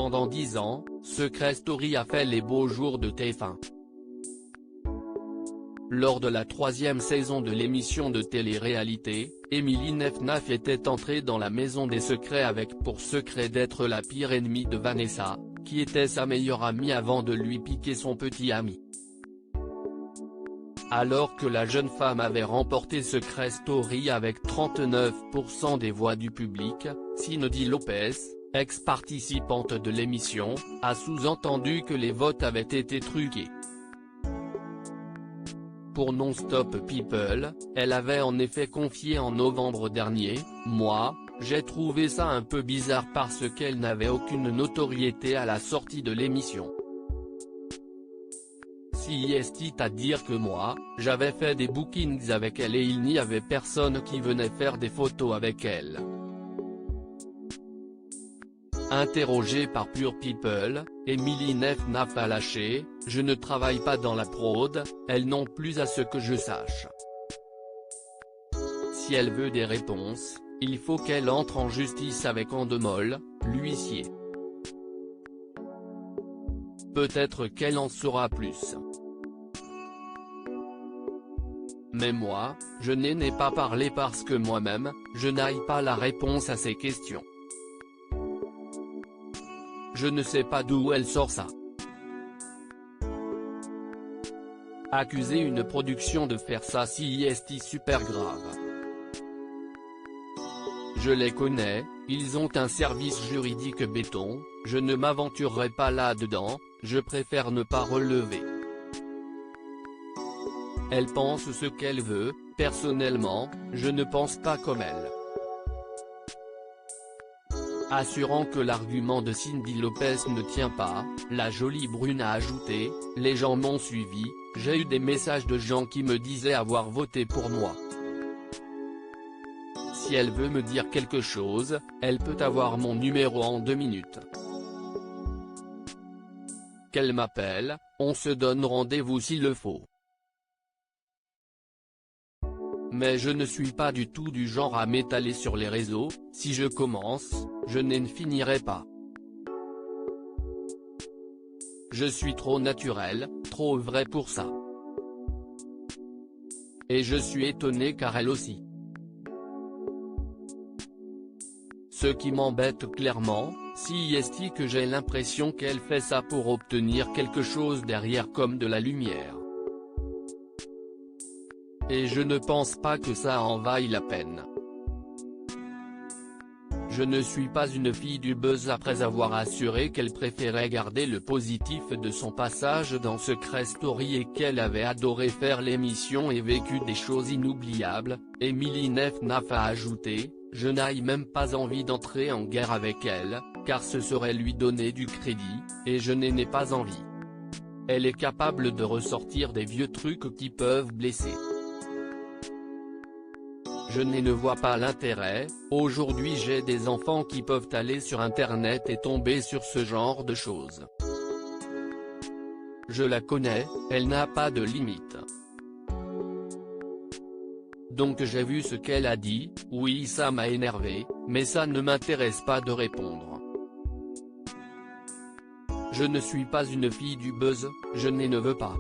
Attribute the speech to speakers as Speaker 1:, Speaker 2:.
Speaker 1: pendant 10 ans, Secret Story a fait les beaux jours de TF1. Lors de la 3e saison de l'émission de télé-réalité, Émilie Nefnaf était entrée dans la maison des secrets avec pour secret d'être la pire ennemie de Vanessa, qui était sa meilleure amie avant de lui piquer son petit ami. Alors que la jeune femme avait remporté Secret Story avec 39% des voix du public, Cindy Lopez, ex-participante de l'émission, a sous-entendu que les votes avaient été truqués. Pour Non-Stop People, elle avait en effet confié en novembre dernier, « Moi, j'ai trouvé ça un peu bizarre parce qu'elle n'avait aucune notoriété à la sortie de l'émission. Si est à dire que moi, j'avais fait des bookings avec elle et il n'y avait personne qui venait faire des photos avec elle. » Interrogée par Pure People, Émilie Nefnaf a lâché « Je ne travaille pas dans la prod, elle non plus à ce que je sache. Si elle veut des réponses, il faut qu'elle entre en justice avec Endemol, l'huissier. Peut-être qu'elle en saura plus. Mais moi, je n'en ai pas parlé parce que moi-même, je n'ai pas la réponse à ces questions. Je ne sais pas d'où elle sort ça. » Accuser une production de faire ça c'est super grave. Je les connais, ils ont un service juridique béton, je ne m'aventurerai pas là-dedans, je préfère ne pas relever. Elle pense ce qu'elle veut, personnellement, je ne pense pas comme elle. Assurant que l'argument de Cindy Lopez ne tient pas, la jolie brune a ajouté « Les gens m'ont suivi, j'ai eu des messages de gens qui me disaient avoir voté pour moi. Si elle veut me dire quelque chose, elle peut avoir mon numéro en 2 minutes. Qu'elle m'appelle, on se donne rendez-vous s'il le faut. Mais je ne suis pas du tout du genre à m'étaler sur les réseaux, si je commence, je n'en finirai pas. Je suis trop naturel, trop vrai pour ça. Et je suis étonné car elle aussi. Ce qui m'embête clairement, c'est que j'ai l'impression qu'elle fait ça pour obtenir quelque chose derrière comme de la lumière. Et je ne pense pas que ça en vaille la peine. Je ne suis pas une fille du buzz après avoir assuré qu'elle préférait garder le positif de son passage dans Secret Story et qu'elle avait adoré faire l'émission et vécu des choses inoubliables, Émilie Nefnaf a ajouté « Je n'ai même pas envie d'entrer en guerre avec elle, car ce serait lui donner du crédit, et je n'en ai pas envie. Elle est capable de ressortir des vieux trucs qui peuvent blesser. Je ne vois pas l'intérêt, aujourd'hui j'ai des enfants qui peuvent aller sur internet et tomber sur ce genre de choses. Je la connais, elle n'a pas de limite. Donc j'ai vu ce qu'elle a dit, oui ça m'a énervé, mais ça ne m'intéresse pas de répondre. Je ne suis pas une fille du buzz, je ne veux pas.